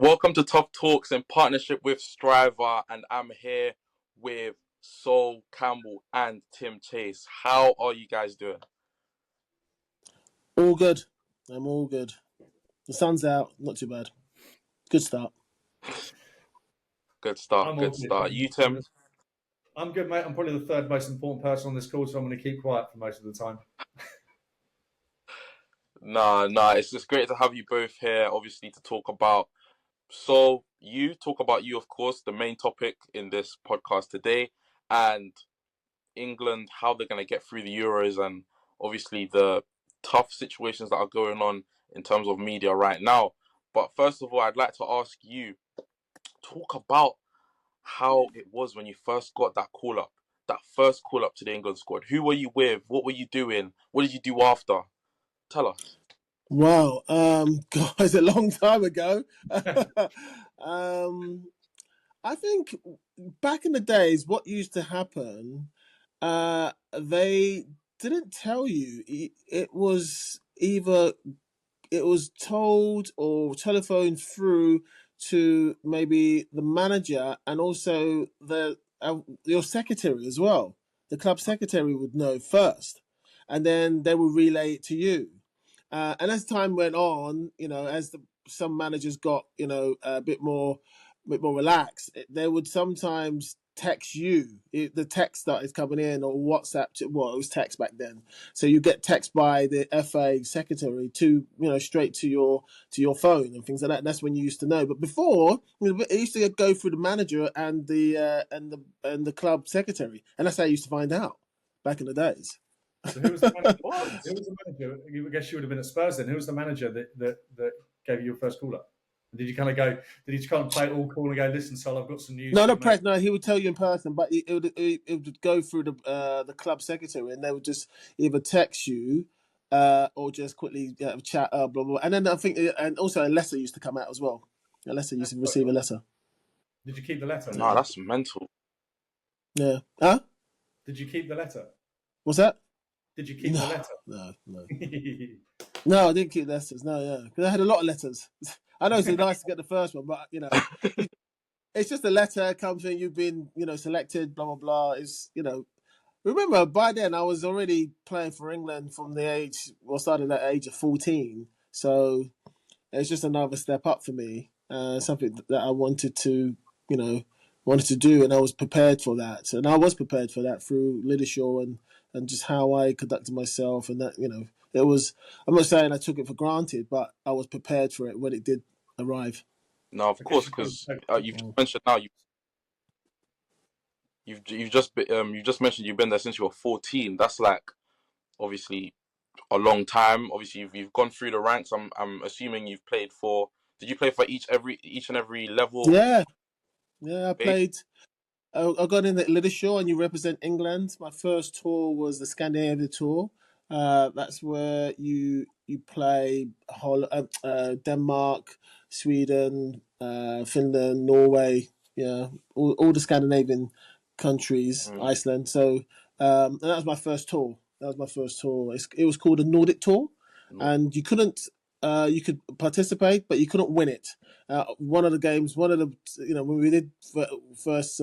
Welcome to Tough Talks in partnership with Striver, and I'm here with Sol Campbell and Tim Chase. How are you guys doing? All good. I'm all good. The sun's out. Not too bad. Good start. Good start. I'm all Good good. start. You, Tim? I'm good, mate. I'm probably the third most important person on this call, so I'm going to keep quiet for most of the time. Nah. It's just great to have you both here, obviously, to talk about. Talk about you, of course, the main topic in this podcast today, and England, how they're going to get through the Euros, and obviously the tough situations that are going on in terms of media right now. But first of all, I'd like to ask you, talk about how it was when you first got that first call up to the England squad. Who were you with? What were you doing? What did you do after? Tell us. Wow. Guys, a long time ago. I think back in the days, what used to happen, they didn't tell you. It was either it was told or telephoned through to maybe the manager and also your secretary as well. The club secretary would know first, and then they would relay it to you. And as time went on, as some managers got, a bit more relaxed, they would sometimes text you the text that is coming in, or WhatsApp it was text back then, so you get text by the FA secretary to straight to your phone and things like that. That's when you used to know. But before, it used to go through the manager and the club secretary, and that's how you used to find out back in the days. So who was the manager? Who was the manager? I guess you would have been at Spurs then. Who was the manager that gave you your first call up? Did you kind of go? Did you kind of play it all cool and go, "Listen, Sol, I've got some news"? No, not press. No, he would tell you in person, but it would go through the club secretary, and they would just either text you, or just quickly chat, blah blah. And then I think, and also a letter used to come out as well. A letter used to receive a letter. Did you keep the letter? No, that's mental. Yeah. Huh? Did you keep the letter? What's that? Did you keep the letter? No. No, I didn't keep letters. No, yeah, because I had a lot of letters. I know it's nice to get the first one, but it's just a letter comes in. You've been, selected. Blah blah blah. It's Remember, by then I was already playing for England from the age, started at the age of 14. So it's just another step up for me. Something that I wanted to do, and I was prepared for that. And I was prepared for that through leadership and just how I conducted myself, and that it was. I'm not saying I took it for granted, but I was prepared for it when it did arrive. No, of course, because you've just mentioned now you've just mentioned you've been there since you were 14. That's like obviously a long time. Obviously, you've gone through the ranks. I'm assuming you've played for. Did you play for each and every level? Yeah, I played. I got in at Liddershaw, and you represent England. My first tour was the Scandinavia tour. That's where you play Denmark, Sweden, Finland, Norway. Yeah, all the Scandinavian countries, Iceland. So and that was my first tour. It was called a Nordic tour, and you couldn't. You could participate, but you couldn't win it. When we did first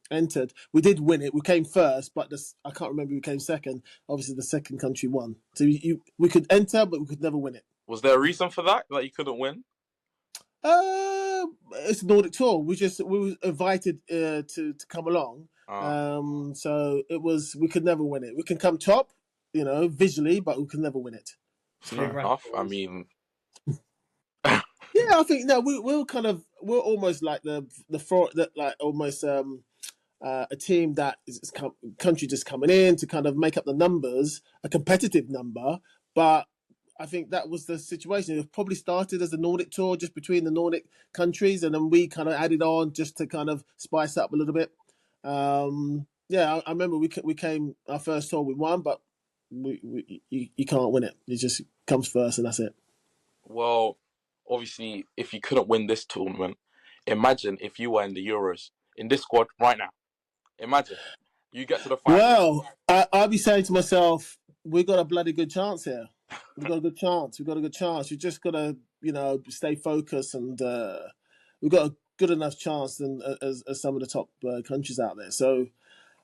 entered, we did win it. We came first, but I can't remember who came second. Obviously, the second country won. So we could enter, but we could never win it. Was there a reason for that you couldn't win? It's a Nordic tour. We were invited to come along. So it was, we could never win it. We can come top, visually, but we could never win it. Fair enough. I mean. Yeah, I think we're almost like almost a team that is country just coming in to kind of make up the numbers, a competitive number. But I think that was the situation. It probably started as a Nordic tour, just between the Nordic countries, and then we kind of added on just to kind of spice up a little bit. I remember we came our first tour, we won, but you can't win it. It just comes first, and that's it. Well, obviously, if you couldn't win this tournament, imagine if you were in the Euros, in this squad right now. Imagine. You get to the final. Well, I'll be saying to myself, we got a bloody good chance here. We've got a good chance. You just got to, stay focused and we've got a good enough chance than as some of the top countries out there. So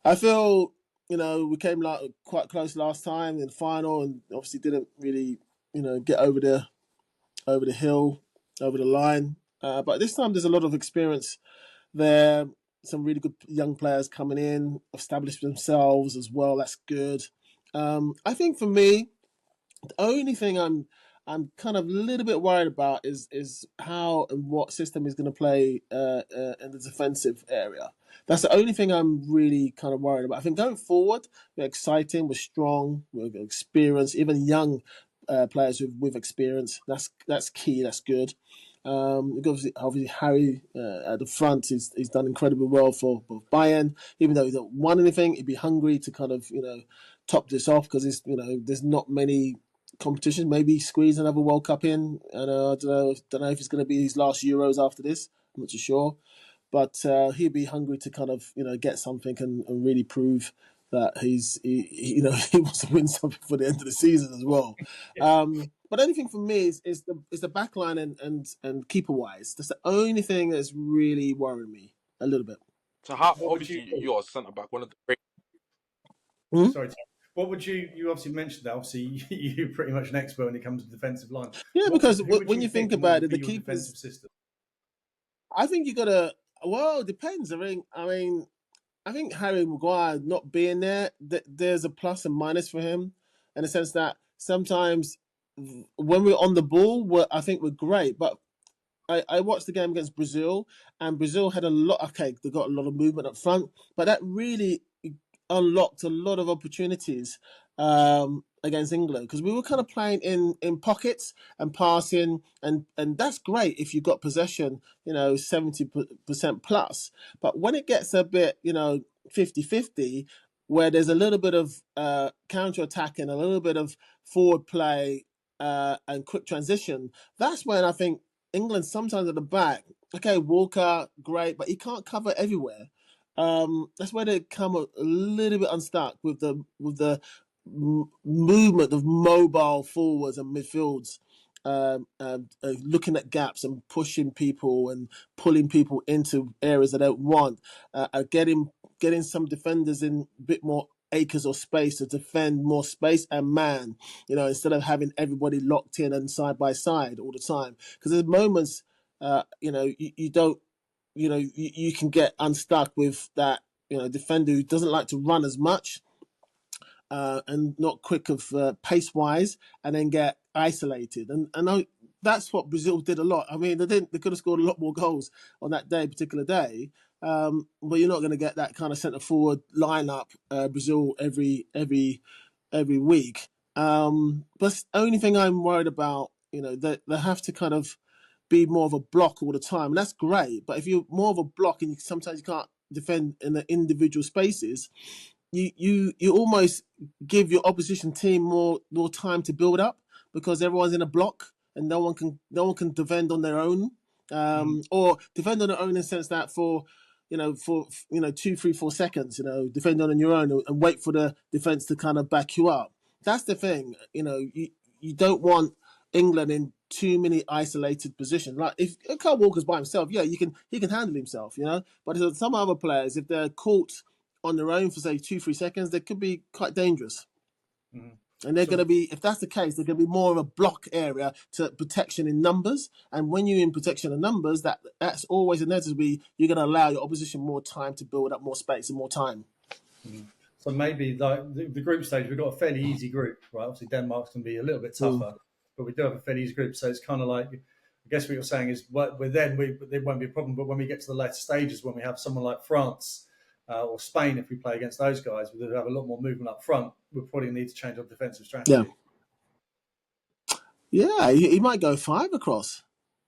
I feel, we came quite close last time in the final, and obviously didn't really, get over the hill, over the line. But this time there's a lot of experience there. Some really good young players coming in, established themselves as well. That's good. I think for me, the only thing I'm kind of a little bit worried about is how and what system is going to play in the defensive area. That's the only thing I'm really kind of worried about. I think going forward, we're exciting, we're strong, we're experienced, even young players with experience. That's key. That's good. Obviously Harry at the front, he's done incredibly well for Bayern. Even though he's not won anything, he'd be hungry to kind of top this off, because there's not many competitions. Maybe squeeze another World Cup in. And I don't know if it's going to be his last Euros after this. I'm not too sure, but he'd be hungry to kind of get something and really prove that he wants to win something for the end of the season as well. But anything for me is the back line and keeper wise. That's the only thing that's really worrying me a little bit. So how obviously you're a centre back, one of the great. Sorry, Tom. What would you obviously mentioned that obviously you're pretty much an expert when it comes to defensive line. Yeah, because when you think about it, the keepers defensive system. I think you gotta. Well, it depends. I think Harry Maguire not being there, there's a plus and minus for him, in the sense that sometimes when we're on the ball, I think we're great. But I watched the game against Brazil, and Brazil had a lot. Okay, they got a lot of movement up front, but that really unlocked a lot of opportunities against England, because we were kind of playing in pockets and passing, and that's great if you've got possession, 70% plus. But when it gets a bit, 50-50, where there's a little bit of counter-attack and a little bit of forward play and quick transition, that's when I think England sometimes at the back, okay, Walker, great, but he can't cover everywhere. That's where they come a little bit unstuck with the movement of mobile forwards and midfields, looking at gaps and pushing people and pulling people into areas they don't want, getting some defenders in a bit more acres of space to defend more space and man, instead of having everybody locked in and side by side all the time. Because there's moments, you don't. You can get unstuck with that, defender who doesn't like to run as much and not quick of pace-wise, and then get isolated. And that's what Brazil did a lot. I mean, they could have scored a lot more goals on that particular day, but you're not going to get that kind of centre-forward lineup, Brazil, every week. But the only thing I'm worried about, they have to kind of be more of a block all the time, and that's great. But if you're more of a block and sometimes you can't defend in the individual spaces, you almost give your opposition team more time to build up, because everyone's in a block and no one can defend on their own, or defend on their own in the sense that for 2, 3, 4 seconds, defend on your own and wait for the defense to kind of back you up. That's the thing. You don't want England in too many isolated positions. Like if Kyle Walker's by himself, yeah, he can handle himself, But there's some other players, if they're caught on their own for say 2, 3 seconds, they could be quite dangerous. And they're going to be, if that's the case, they're going to be more of a block area to protection in numbers. And when you're in protection in numbers, that's always inevitably you're going to allow your opposition more time to build up more space and more time. So maybe like the group stage, we've got a fairly easy group, right? Obviously Denmark's going to be a little bit tougher. But we do have a fairly easy group, so it's kind of like, I guess what you're saying is, there won't be a problem. But when we get to the later stages, when we have someone like France or Spain, if we play against those guys, we have a lot more movement up front. We'll probably need to change our defensive strategy. Yeah, he might go 5 across.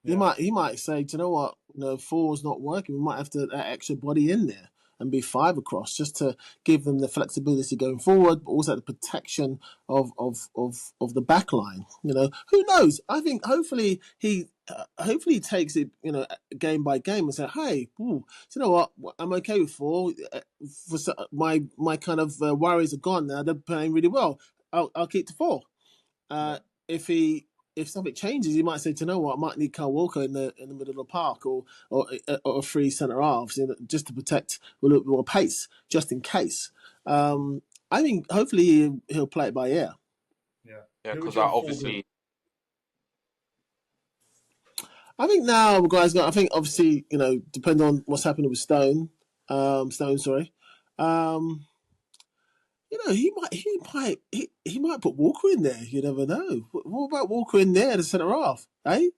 Yeah. He might say, do you know what? 4's not working. We might have to that extra body in there and be 5 across, just to give them the flexibility going forward, but also the protection of the back line. Who knows? I think hopefully he takes it, game by game and say, hey, you know what? I'm okay with 4. For my kind of worries are gone now. They're playing really well. I'll keep to 4. If he if something changes, he might say, "Do you know what? I might need Kyle Walker in the middle of the park, or a free centre halves, just to protect with a little bit more pace, just in case." I think hopefully he'll play it by ear. Yeah, because obviously. I think now, guys. I think obviously, depending on what's happening with Stone, sorry. He might put Walker in there. You never know. What about Walker in there, the centre half? Eh?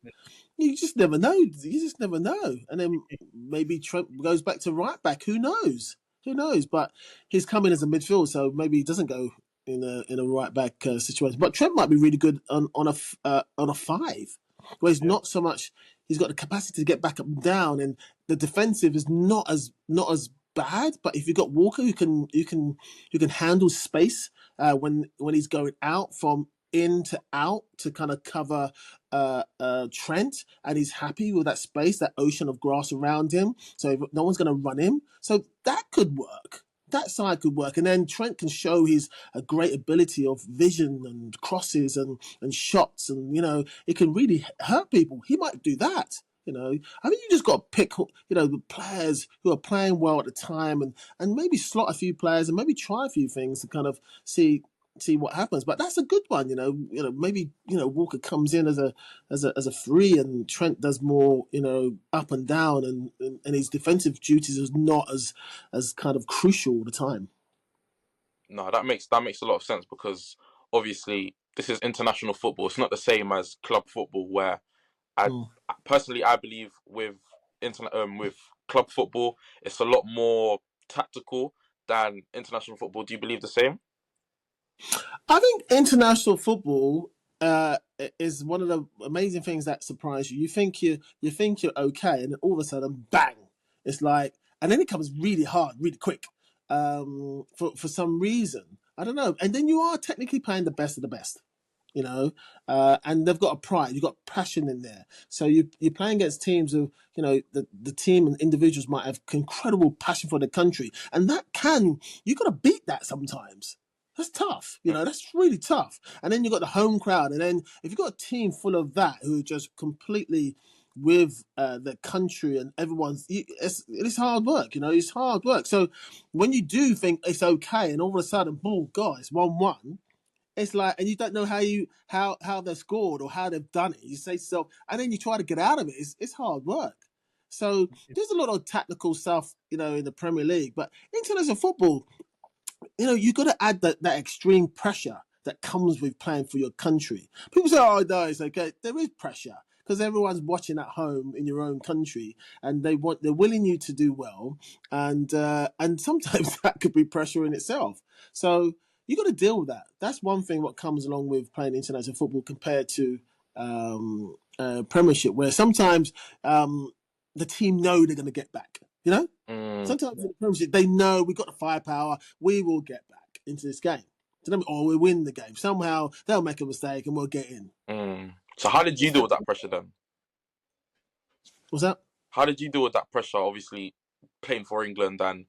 You just never know. And then maybe Trent goes back to right back. Who knows? But he's coming as a midfield, so maybe he doesn't go in a right back situation. But Trent might be really good on a 5, where he's not so much. He's got the capacity to get back up and down, and the defensive is not as bad. But if you've got Walker, you can handle space when he's going out from in to out to kind of cover Trent, and he's happy with that space, that ocean of grass around him, so no one's going to run him. So that could work. That side could work, and then Trent can show his a great ability of vision and crosses and shots, and it can really hurt people. He might do that. I think you just got to pick, the players who are playing well at the time, and maybe slot a few players and maybe try a few things to kind of see what happens. But that's a good one, maybe Walker comes in as a free, and Trent does more, up and down, and his defensive duties is not as kind of crucial all the time. No, that makes a lot of sense, because obviously this is international football. It's not the same as club football, where personally I believe with club football it's a lot more tactical than international football. Do you believe the same? I think international football is one of the amazing things that surprise you. You think you're okay, and then all of a sudden, bang! It's like, and then it comes really hard, really quick. For some reason, I don't know. And then you are technically playing the best of the best, and they've got a pride. You've got passion in there. So you're playing against teams of, the team and individuals might have incredible passion for the country, and you got to beat that sometimes. That's tough, that's really tough. And then you've got the home crowd. And then if you've got a team full of that who are just completely with the country and it's hard work, it's hard work. So when you do think it's okay and all of a sudden, boom, guys, 1-1, it's like, and you don't know how they've scored or how they've done it. You say so, and then you try to get out of it. It's hard work. So there's a lot of tactical stuff, in the Premier League. But international football, you got to add that extreme pressure that comes with playing for your country. People say, "Oh, no, it's okay." There is pressure because everyone's watching at home in your own country, and they're willing you to do well, and sometimes that could be pressure in itself. So you got to deal with that. That's one thing what comes along with playing international football compared to Premiership, where sometimes the team know they're going to get back. Sometimes in the Premiership, they know we've got the firepower. We will get back into this game. Or we'll win the game. Somehow they'll make a mistake and we'll get in. So how did you deal with that pressure then? What's that? How did you deal with that pressure, obviously playing for England, and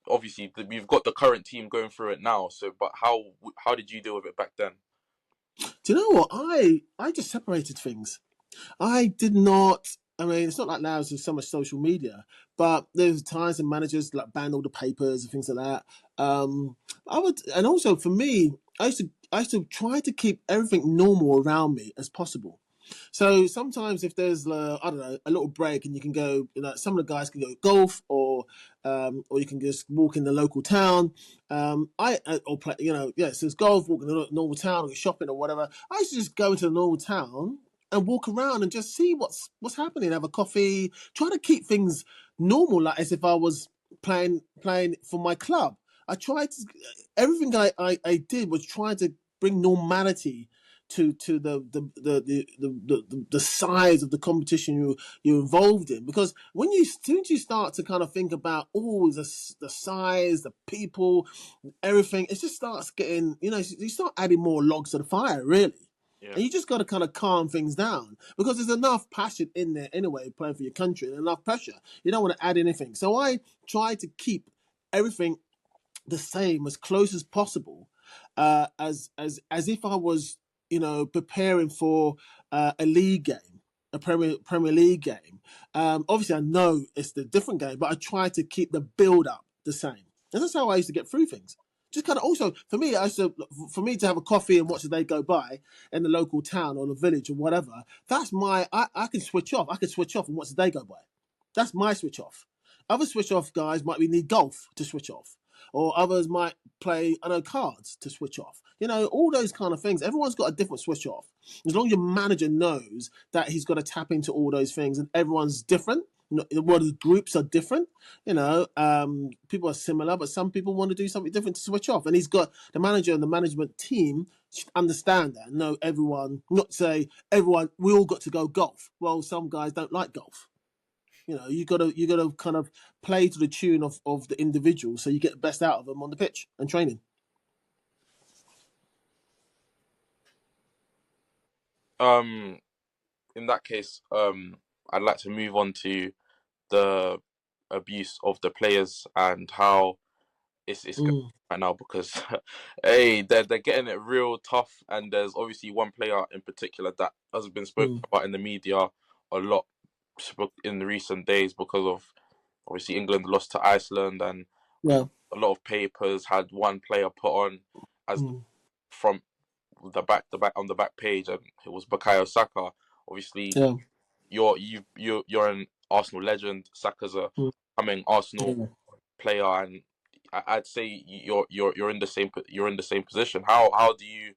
obviously we've got the current team going through it now. So, but how did you deal with it back then? Do you know what? I just separated things. I did not... I mean, it's not like now there's so much social media, but there's times when managers like ban all the papers and things like that. And also for me, I used to try to keep everything normal around me as possible. So sometimes if there's I don't know, a little break and you can go, some of the guys can go golf or you can just walk in the local town. Or play, so it's golf, walk in the normal town, or shopping or whatever. I used to just go into the normal town and walk around and just see what's happening, have a coffee, try to keep things normal, like as if I was playing for my club. I tried to, everything I did was trying to bring normality to the size of the competition you're involved in, because as soon as you start to kind of think about the size, the people, everything, it just starts getting, you start adding more logs to the fire, really. Yeah. And you just got to kind of calm things down, because there's enough passion in there anyway, playing for your country, and enough pressure. You don't want to add anything. So I try to keep everything the same, as close as possible, as if I was preparing for a league game, a Premier League game. Obviously, I know it's the different game, but I try to keep the build up the same. And that's how I used to get through things. Just kind of also, for me to have a coffee and watch the day go by in the local town or the village or whatever, that's I can switch off. I can switch off and watch the day go by. That's my switch off. Other switch off guys might need golf to switch off. Or others might play, cards to switch off. All those kind of things. Everyone's got a different switch off. As long as your manager knows that he's got to tap into all those things, and everyone's different. The groups are different. People are similar, but some people want to do something different to switch off. And he's got the manager and the management team should understand that. Know everyone, not say everyone. We all got to go golf. Well, some guys don't like golf. You gotta kind of play to the tune of the individual, so you get the best out of them on the pitch and training. In that case, I'd like to move on to the abuse of the players and how it's right now, because hey, they're getting it real tough, and there's obviously one player in particular that has been spoken about in the media a lot in the recent days, because of obviously England lost to Iceland, and a lot of papers had one player put on as from the back on the back page, and it was Bukayo Saka. Obviously, you're an Arsenal legend. Saka's a coming Arsenal player, and I'd say you're in the same position. How do you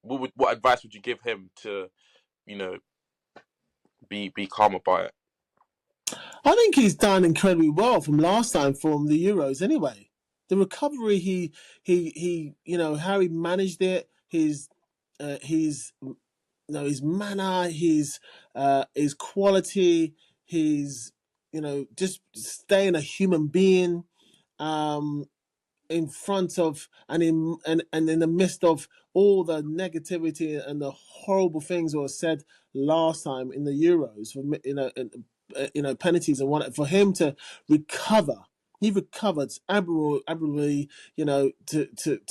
what advice would you give him to be calm about it? I think he's done incredibly well from last time from the Euros. Anyway, the recovery he how he managed it, his manner, his quality, his just staying a human being in front of and in the midst of all the negativity and the horrible things that were said last time in the Euros, penalties and what, for him to recover. He recovered admirably, to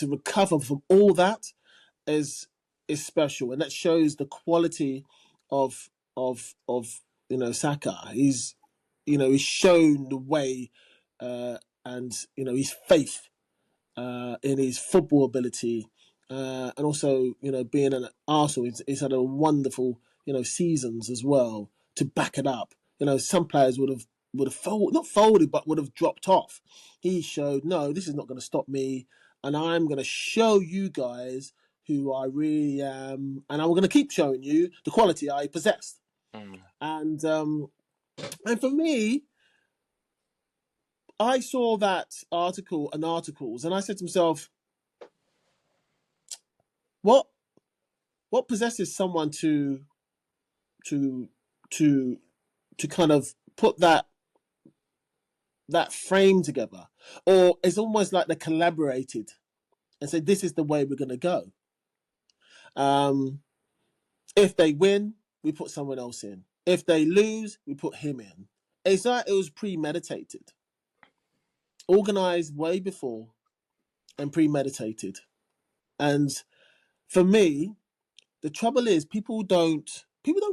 recover from all that is special, and that shows the quality of Saka. He's shown the way, and his faith in his football ability, and also being an Arsenal. He's had a wonderful seasons as well to back it up. Some players would have not folded, but would have dropped off. He showed, no, this is not going to stop me, and I'm going to show you guys who I really am, and I'm going to keep showing you the quality I possessed. And for me, I saw that articles, and I said to myself, what possesses someone to kind of put that frame together? Or it's almost like they collaborated and said, this is the way we're going to go. If they win, we put someone else in. If they lose, we put him in. It's like it was premeditated, organized way before, and premeditated. And for me, the trouble is people don't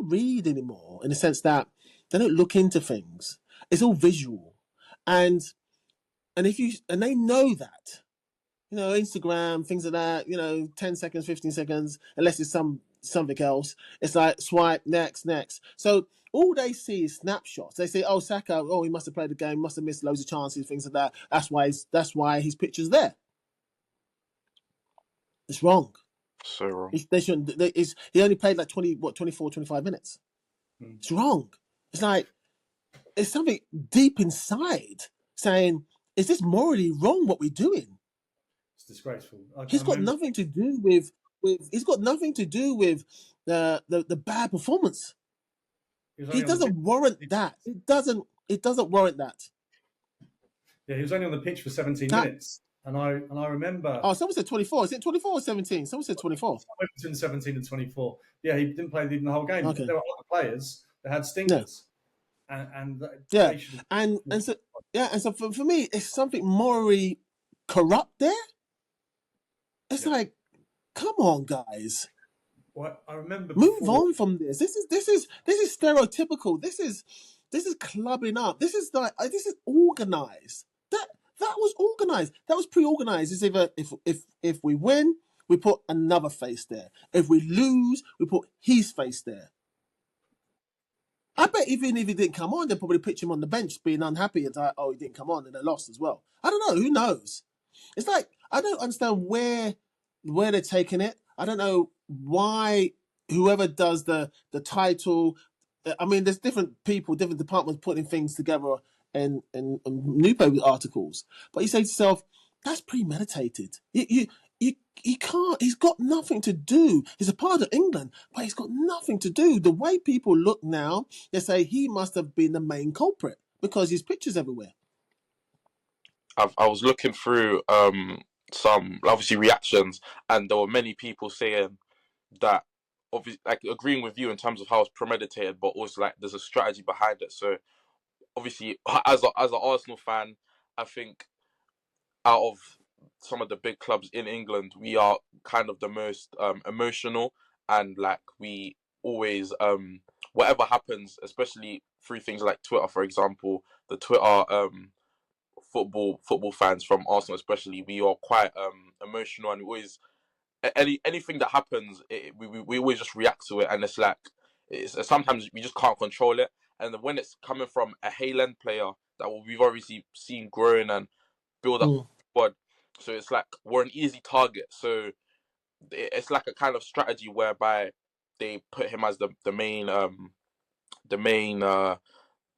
read anymore, in the sense that they don't look into things. It's all visual, and they know that, Instagram, things like that, 10 seconds, 15 seconds, unless it's something else. It's like swipe, next. So all they see is snapshots. They say, oh, Saka, oh, he must have played the game, must have missed loads of chances, things like that. That's why his picture's there. It's wrong. So wrong. They shouldn't. He only played like 24, 25 minutes. It's wrong. It's like, it's something deep inside saying, is this morally wrong what we're doing? It's disgraceful. He's got nothing to do with he's got nothing to do with the bad performance. He doesn't warrant that. It doesn't warrant that. Yeah, he was only on the pitch for 17 minutes. And I remember... Oh, someone said 24. Is it 24 or 17? Someone said 24. Between 17 and 24. Yeah, he didn't play even the whole game. Okay. There were other players that had stingers. Yeah. And so for me, it's something morally corrupt there. It's like, come on, guys. Well, I remember Move on from this. This is stereotypical. This is clubbing up. This is organized. That was organized. That was pre-organized. It's either if we win, we put another face there. If we lose, we put his face there. I bet even if he didn't come on, they'd probably pitch him on the bench being unhappy and like, oh, he didn't come on and they lost as well. I don't know. Who knows? It's like, I don't understand where they're taking it. I don't know why whoever does the title. I mean, there's different people, different departments putting things together in newspaper articles. But you say to yourself, that's premeditated. You can't. He's got nothing to do. He's a part of England, but he's got nothing to do. The way people look now, they say he must have been the main culprit because his pictures everywhere. I was looking through some obviously reactions, and there were many people saying that, obviously, like agreeing with you in terms of how it's premeditated, but also like there's a strategy behind it. So obviously, as an Arsenal fan, I think out of some of the big clubs in England, we are kind of the most emotional, and like we always whatever happens, especially through things like Twitter, for example, the Twitter football fans from Arsenal especially, we are quite emotional, and we always anything that happens, we always just react to it, and it's like sometimes we just can't control it, and when it's coming from a Highland player that we've obviously seen growing and build up squad, so it's like we're an easy target. So it's like a kind of strategy whereby they put him as the main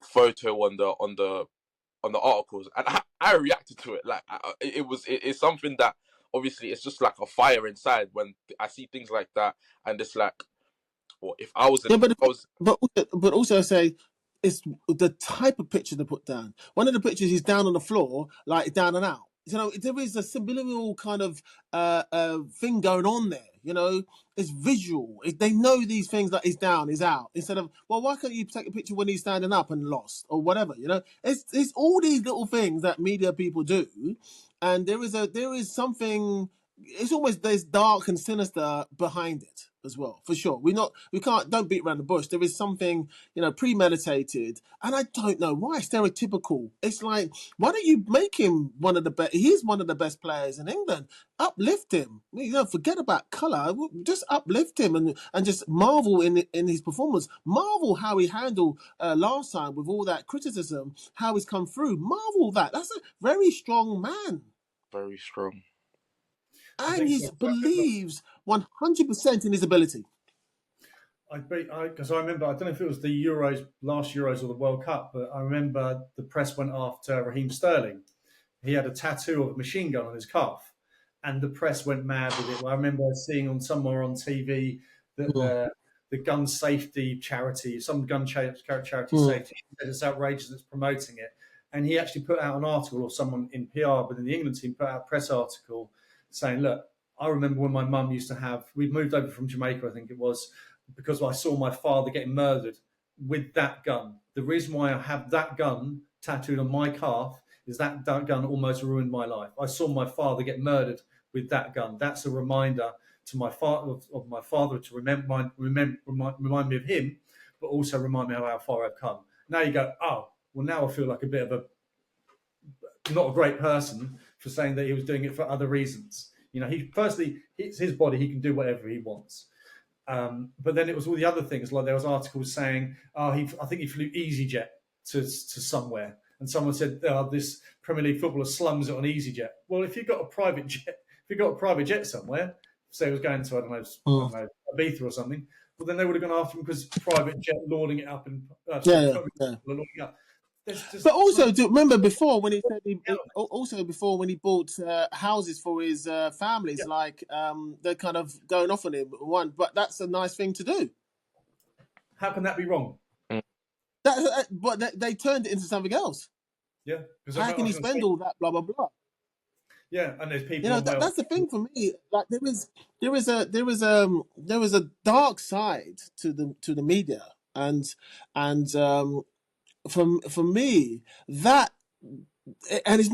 photo on the articles, and I reacted to it like it's something that obviously it's just like a fire inside when I see things like that, and it's like, well, if I was, but also say it's the type of picture to put down. One of the pictures is down on the floor, like down and out. You know, there is a subliminal kind of thing going on there. You know, it's visual. They know these things, that he's down, he's out. Instead of, well, why can't you take a picture when he's standing up and lost or whatever? You know, it's all these little things that media people do, and there is something. It's almost, there's dark and sinister behind it as well, for sure. Don't beat around the bush. There is something, premeditated, and I don't know why. Stereotypical. It's like, why don't you make him one of the best? He's one of the best players in England. Uplift him. Forget about colour. Just uplift him and just marvel in his performance. Marvel how he handled last time with all that criticism. How he's come through. Marvel that. That's a very strong man. Very strong. And he believes 100% in his ability. Because I remember, I don't know if it was the last Euros or the World Cup, but I remember the press went after Raheem Sterling. He had a tattoo of a machine gun on his calf, and the press went mad with it. I remember seeing somewhere on TV that the gun safety charity, some gun charity safety, it's outrageous that's promoting it. And he actually put out an article, or someone in PR within the England team put out a press article saying, look, I remember when my mum used to we'd moved over from Jamaica, I think it was, because I saw my father getting murdered with that gun. The reason why I have that gun tattooed on my calf is that gun almost ruined my life. I saw my father get murdered with that gun. That's a reminder to my father of my father to remind me of him, but also remind me of how far I've come. Now you go, oh, well, now I feel like a bit of not a great person for saying that he was doing it for other reasons. It's his body, he can do whatever he wants. But then it was all the other things, like there was articles saying, I think he flew EasyJet to somewhere. And someone said, this Premier League footballer slums it on EasyJet. Well, if you've got a private jet somewhere, say it was going to, I don't know, Ibiza or something, well, then they would have gone after him because private jet loading it up and loading it up. But also, remember before when he said before when he bought houses for his families, like they're kind of going off on him. But that's a nice thing to do. How can that be wrong? But they turned it into something else. Yeah. How can he spend all that? Blah blah blah. Yeah, and there's people. That's the thing for me. Like there is a dark side to the media, and for me that, and it's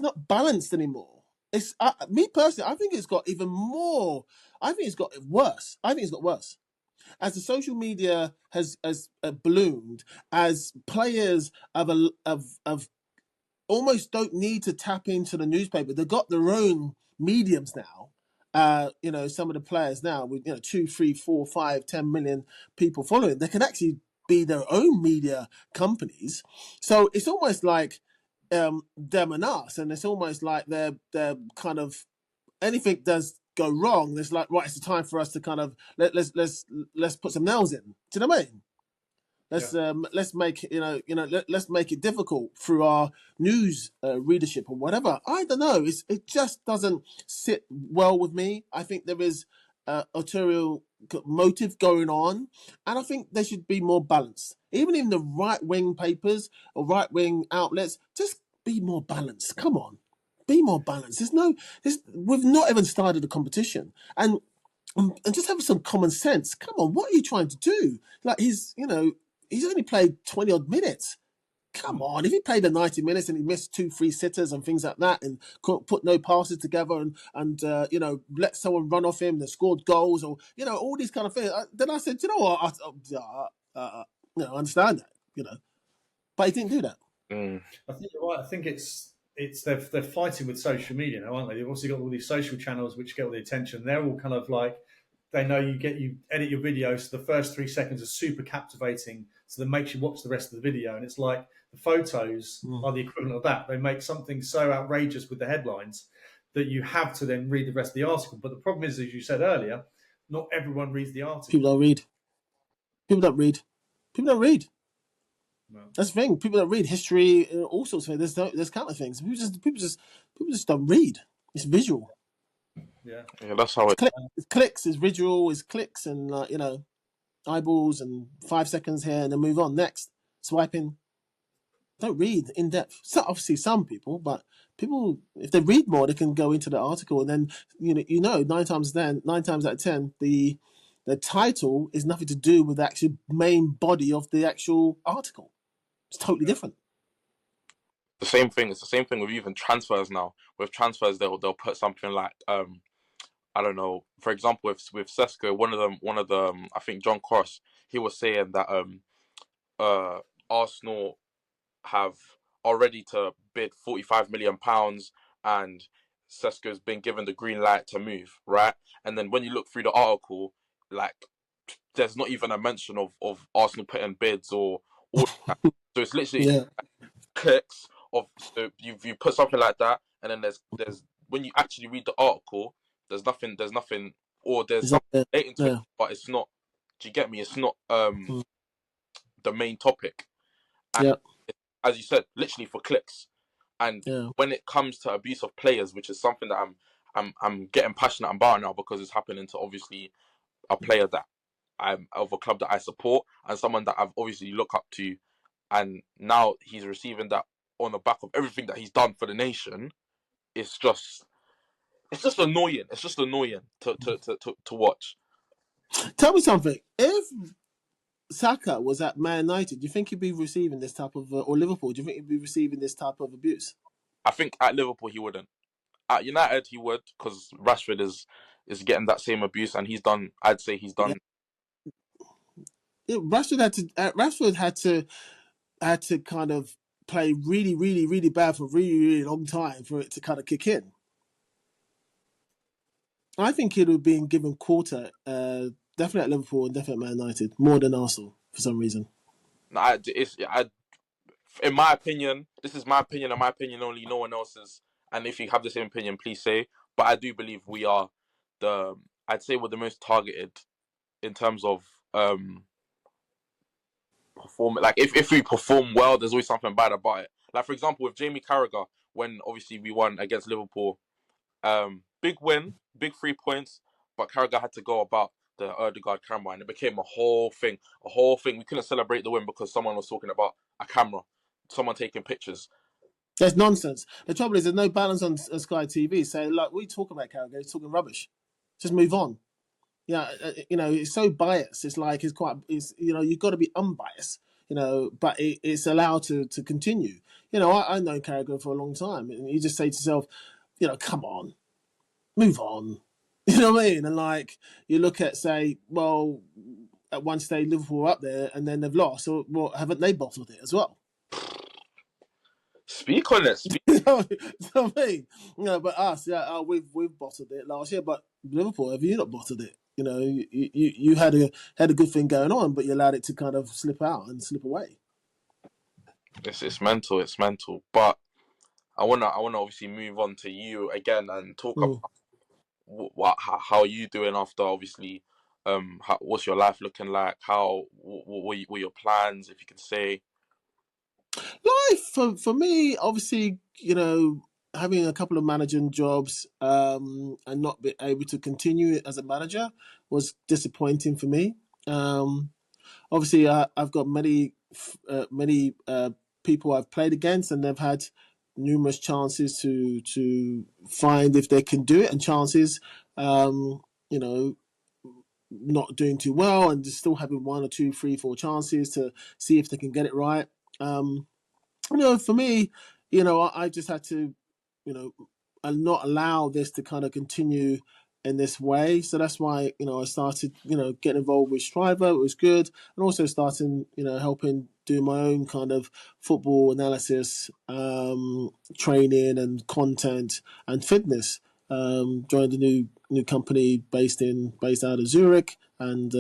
not balanced anymore. it's me personally. I think it's got even more. I think it's got worse. I think it's got worse as the social media has bloomed. As players have almost don't need to tap into the newspaper. They've got their own mediums now. Some of the players now with 2, 3, 4, 5, 10 million people following, they can actually be their own media companies. So it's almost like them and us, and it's almost like they're kind of anything does go wrong. It's like, right, it's the time for us to kind of let's put some nails in. Do you know what I mean? Let's make let's make it difficult through our news readership or whatever. I don't know. It just doesn't sit well with me. I think there is ulterior motive going on, and I think there should be more balance. Even in the right wing papers or right wing outlets, just be more balanced. Come on, be more balanced. We've not even started a competition, and just have some common sense. Come on, what are you trying to do? Like he's only played 20 odd minutes. Come on, if he played the 90 minutes and he missed 2 free sitters and things like that and couldn't put no passes together and let someone run off him that scored goals or all these kind of things, then I said, you know what, I understand that, but he didn't do that. I think you're right. I think it's they're fighting with social media now, aren't they? They've also got all these social channels which get all the attention. They're all kind of like, they know you edit your video, so the first 3 seconds are super captivating, so that makes you watch the rest of the video. And it's like the photos are the equivalent of that. They make something so outrageous with the headlines that you have to then read the rest of the article. But the problem is, as you said earlier, not everyone reads the article. People don't read. No. That's the thing. People don't read history, all sorts of things. There's kind of things. People just don't read. It's visual. Yeah, that's how it's clicks. It's visual. It's clicks and eyeballs and 5 seconds here and then move on next. Swiping. Don't read in depth. So obviously some people, but people, if they read more, they can go into the article and then 9 times out of 10 the title is nothing to do with the actual main body of the actual article. It's totally different. The same thing. It's the same thing with even transfers now. With transfers, they'll put something like I don't know. For example, with Sesko, one of them, I think John Cross, he was saying that Arsenal have already to bid £45 million, and Sesko's been given the green light to move, right? And then when you look through the article, like there's not even a mention of Arsenal putting bids or that. So it's literally clicks of you put something like that, and then there's when you actually read the article, there's nothing, or there's something relating to it, but it's not. Do you get me? It's not the main topic. And as you said, literally for clicks. And when it comes to abuse of players, which is something that I'm getting passionate about now because it's happening to obviously a player that I'm of a club that I support and someone that I've obviously looked up to, and now he's receiving that on the back of everything that he's done for the nation. It's just annoying. It's just annoying to watch. Tell me something. If Saka was at Man United, do you think he'd be receiving this type of, or Liverpool, do you think he'd be receiving this type of abuse? I think at Liverpool he wouldn't. At United he would, because Rashford is getting that same abuse, and he's done. I'd say he's done. Yeah, Rashford had to kind of play really, really, really bad for a really, really long time for it to kind of kick in. I think it would have been given quarter, definitely at Liverpool and definitely at Man United, more than Arsenal for some reason. In my opinion, this is my opinion and my opinion only, no one else's. And if you have the same opinion, please say. But I do believe we are I'd say we're the most targeted in terms of performing. Like if we perform well, there's always something bad about it. Like for example, with Jamie Carragher, when obviously we won against Liverpool, big win, big 3 points, but Carragher had to go about the Ødegaard camera, and it became a whole thing. We couldn't celebrate the win because someone was talking about a camera, someone taking pictures. That's nonsense. The trouble is there's no balance on Sky TV. So like, what are you talking about, Carragher? He's talking rubbish. Just move on. Yeah, it's so biased. It's like you've got to be unbiased. But it's allowed to continue. I've known Carragher for a long time, and you just say to yourself, come on, move on. You know what I mean? And like you look at, say, well, at one stage Liverpool were up there and then they've lost. So well, haven't they bottled it as well? Speak on it. Speak. You know what I mean? But us, we've bottled it last year. But Liverpool, have you not bottled it? You had a good thing going on, but you allowed it to kind of slip out and slip away. It's mental. It's mental. But I wanna obviously move on to you again and talk about how are you doing after obviously. What's your life looking like? What were your plans, if you can say? Life for me, obviously, having a couple of managing jobs and not be able to continue as a manager was disappointing for me. Obviously, I've got many people I've played against, and they've had numerous chances to find if they can do it, and chances, not doing too well, and just still having 1 or 2, 3, 4 chances to see if they can get it right. For me, I just had to, and not allow this to kind of continue in this way. So that's why, I started, getting involved with Striver. It was good. And also starting, helping do my own kind of football analysis, training and content and fitness. Joined a new company based out of Zurich and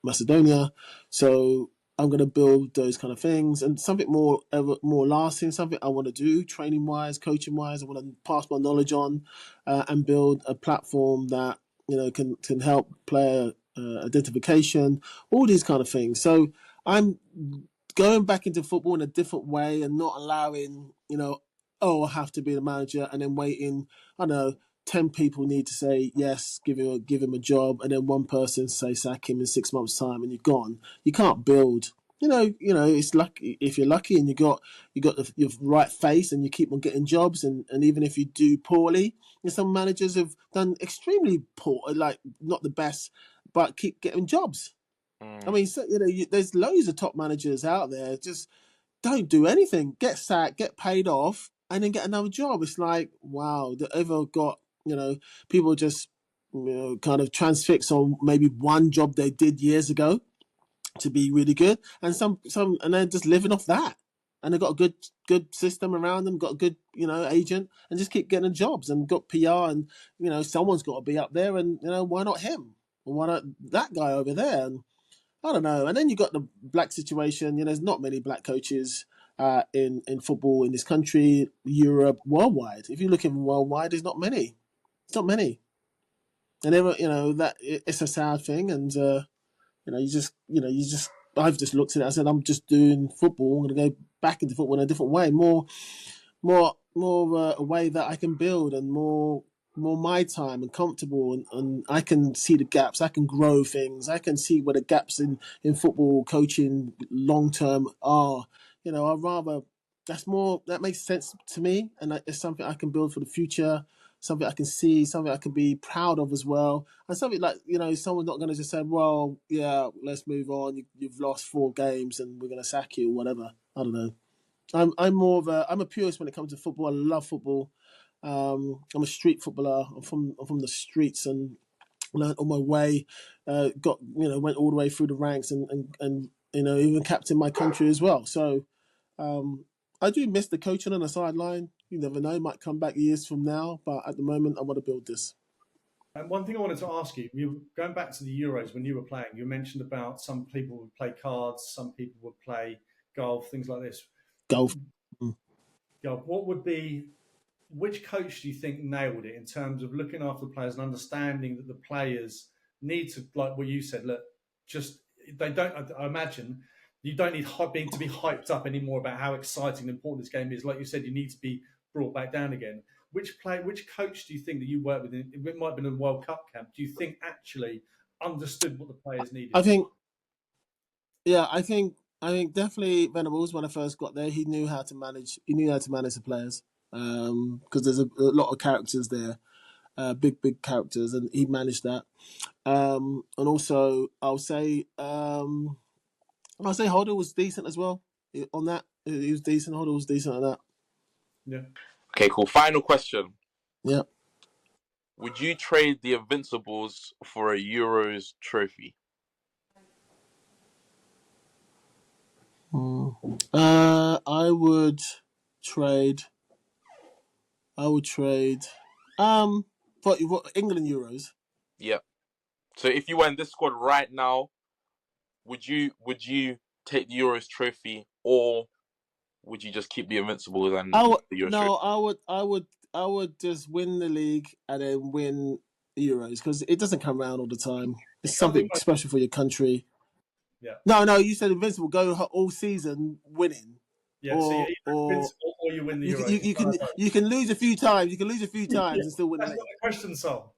Macedonia. So I'm going to build those kind of things and something more lasting, something I want to do training wise, coaching wise. I want to pass my knowledge on and build a platform that can help player identification, all these kind of things. So I'm going back into football in a different way and not allowing I have to be the manager and then waiting. I know 10 people need to say yes, give him a job, and then one person say sack him in 6 months' time, and you're gone. You can't build. It's lucky if you're lucky and you got your right face and you keep on getting jobs, and even if you do poorly, some managers have done extremely poor, like not the best, but keep getting jobs. I mean, so, there's loads of top managers out there just don't do anything, get sacked, get paid off, and then get another job. It's like, wow, they ever got, people just, kind of transfix on maybe one job they did years ago to be really good, and some, and they're just living off that, and they've got a good system around them, got a good, agent, and just keep getting jobs and got PR, and someone's got to be up there, and why not him, or why not that guy over there, and I don't know. And then you got the black situation. There's not many black coaches in football in this country, Europe, worldwide. If you look in worldwide, there's not many. It's not many. And ever, that it's a sad thing. And I've just looked at it. I said, I'm just doing football. I'm going to go back into football in a different way, more a way that I can build and more my time and comfortable, and I can see the gaps, I can grow things, I can see where the gaps in football coaching long term are. I'd rather that makes sense to me, and it's something I can build for the future, something I can see, something I can be proud of as well, and something like someone's not going to just say, well, yeah, let's move on, you've lost 4 games and we're going to sack you or whatever. I don't know. I'm more of I'm a purist when it comes to football. I love football. I'm a street footballer. I'm from the streets and learned on my way. Went all the way through the ranks and even captain my country as well. So I do miss the coaching on the sideline. You never know, might come back years from now. But at the moment, I want to build this. And one thing I wanted to ask you, going back to the Euros when you were playing, you mentioned about some people would play cards, some people would play golf, things like this. Golf. Golf. Which coach do you think nailed it in terms of looking after the players and understanding that the players need to, like what you said, look, they don't, I imagine, you don't need to be hyped up anymore about how exciting and important this game is. Like you said, you need to be brought back down again. Which coach do you think that you worked with, it might have been in the World Cup camp, do you think actually understood what the players needed? I think definitely Venables, when I first got there, he knew how to manage the players. Because there's a lot of characters there, big characters, and he managed that. And also, I'll say Hodder was decent as well on that. He was decent. Hodder was decent at that. Yeah. Okay, cool. Final question. Yeah. Would you trade the Invincibles for a Euros trophy? I would trade. For England Euros. Yeah. So if you were in this squad right now, would you take the Euros trophy, or would you just keep the Invincibles and the Euros trophy? I would just win the league and then win the Euros because it doesn't come around all the time. It's something special for your country. Yeah. No, you said Invincible, go all season winning. Yeah, or you win the Euros. You can lose a few times. You can lose a few times and still win the league. That's not the question, Sol.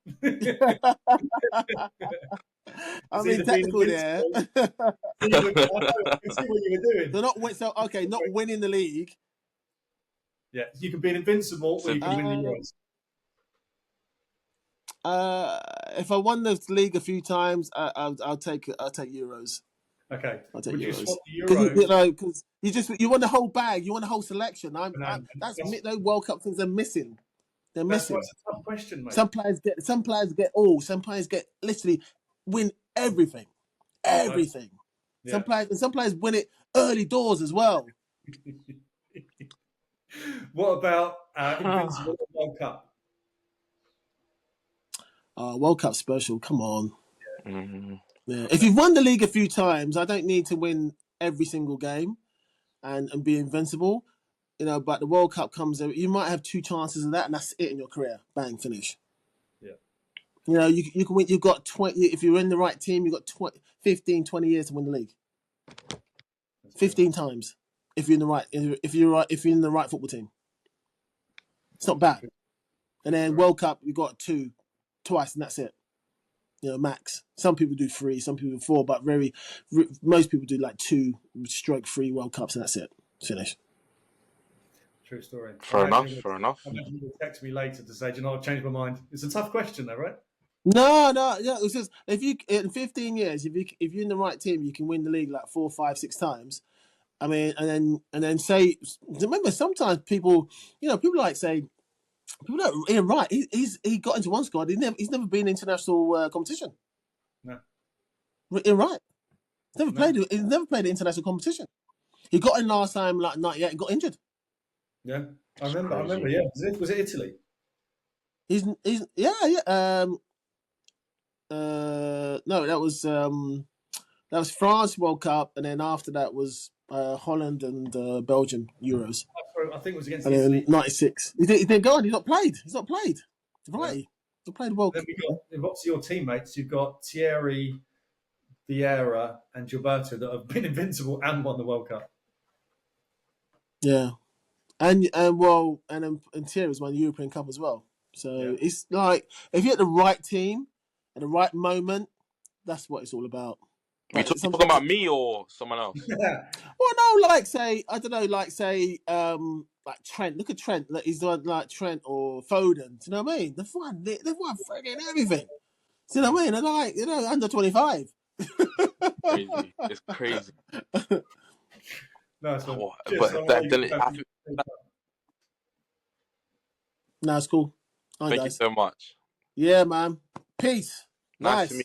I mean, technical there. I can see what you were doing. Not winning the league. Yeah, you can be an Invincible or you can win the Euros. If I won the league a few times, I'll take Euros. Okay. I'll take Would Euros. you swap the Euros? Because you want the whole bag, you want the whole selection. Those World Cup things are missing. They're missing. That's a tough question, mate. Some players get all. Some players get literally win everything. Everything. Yeah. Some players win it early doors as well. What about Invincible World Cup? World Cup special. Come on. Mm-hmm. Yeah. If you've won the league a few times, I don't need to win every single game and be invincible. But the World Cup comes, you might have 2 chances of that, and that's it in your career. Bang, finish. Yeah. You can win. You've got 20. If you're in the right team, you've got 15, 20 years to win the league. 15 times. If you're in the right, if you're in the right football team, it's not bad. And then World Cup, you got 2, twice, and that's it. Max. Some people do 3, some people do 4, but most people do like 2/3 World Cups, and that's it. Finish. True story. Fair enough. I imagine you'll text me later to say, I've changed my mind. It's a tough question, though, right? No. It's just if you in 15 years, if you're in the right team, you can win the league like 4, 5, 6 times. I mean, and then say, remember, sometimes people like say, people don't. Yeah, right. He got into one squad. He's never been in international competition. No. Yeah, right. He's never played the international competition. He got in last time like 98 and got injured. Yeah, I remember. Yeah, was it Italy? No, that was France World Cup, and then after that was Holland and Belgium Euros. I think it was against Italy. 96. He didn't go on. He's not played. Right. Yeah. He played the World Cup. Then obviously your teammates. You've got Thierry, Vieira, and Gilberto that have been invincible and won the World Cup. Yeah. And Thierry's won the European Cup as well. So It's like if you're at the right team at the right moment, that's what it's all about. Are you talking about me or someone else? Well, no, like Trent. Look at Trent. He's like Trent or Foden. Do you know what I mean? They've won frigging everything. Do you know what I mean? They're like, under 25. Crazy. It's crazy. No, it's not. No, it's cool. Thank you so much. Yeah, man. Peace. Nice to meet you.